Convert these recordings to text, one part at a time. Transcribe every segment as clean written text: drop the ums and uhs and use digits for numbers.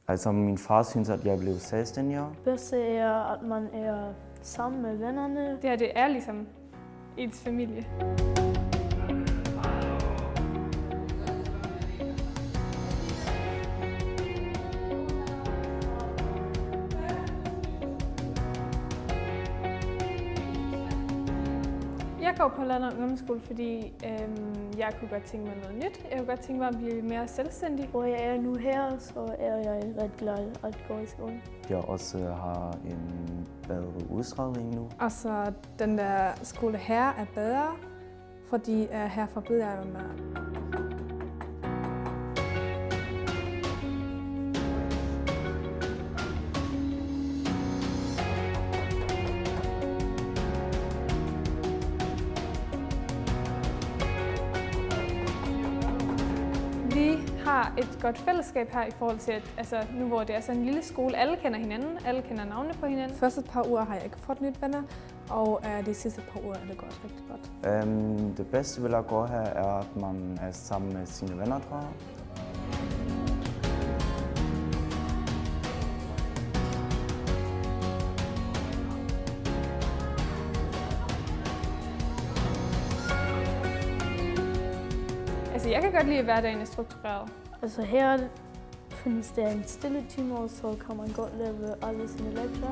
Altså min far synes, at jeg blev selvstændigere. Det bedste er, at man er sammen med vennerne. Det her, det er ligesom ens familie. Jeg går på London Ungdomsskole, fordi jeg kunne godt tænke mig noget nyt. Jeg kunne godt tænke mig at blive mere selvstændig. Hvor jeg er nu her, så er jeg ret glad at gå i skole. Jeg også har en bedre udstråling nu. Og så den der skole her er bedre, fordi her forbyder jeg mig. Vi har et godt fællesskab her i forhold til, at nu hvor det er sådan en lille skole, alle kender hinanden, alle kender navnene på hinanden. Første par uger har jeg ikke fået nyt venner, og de sidste par uger er det gået rigtig godt. Det bedste ved at gå her er, at man er sammen med sine venner, tror jeg. Altså, jeg kan godt lide, at hverdagen er struktureret. Altså her findes der en stille time, og så kan man godt lave alle sine lektier.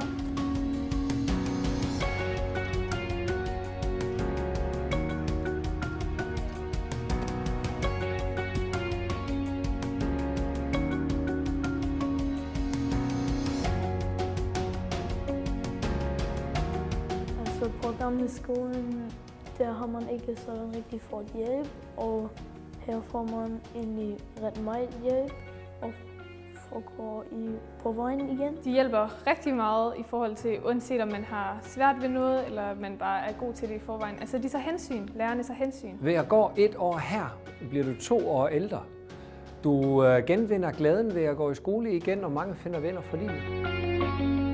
Altså på gamle skolen, der har man ikke sådan rigtig fået hjælp, og her får man egentlig ret meget hjælp og går på vejen igen. De hjælper rigtig meget i forhold til, uanset om man har svært ved noget, eller man bare er god til det i forvejen. Altså de tager hensyn, lærerne tager hensyn. Ved at gå 1 år her, bliver du 2 år ældre. Du genvinder glæden ved at gå i skole igen, og mange finder venner for livet.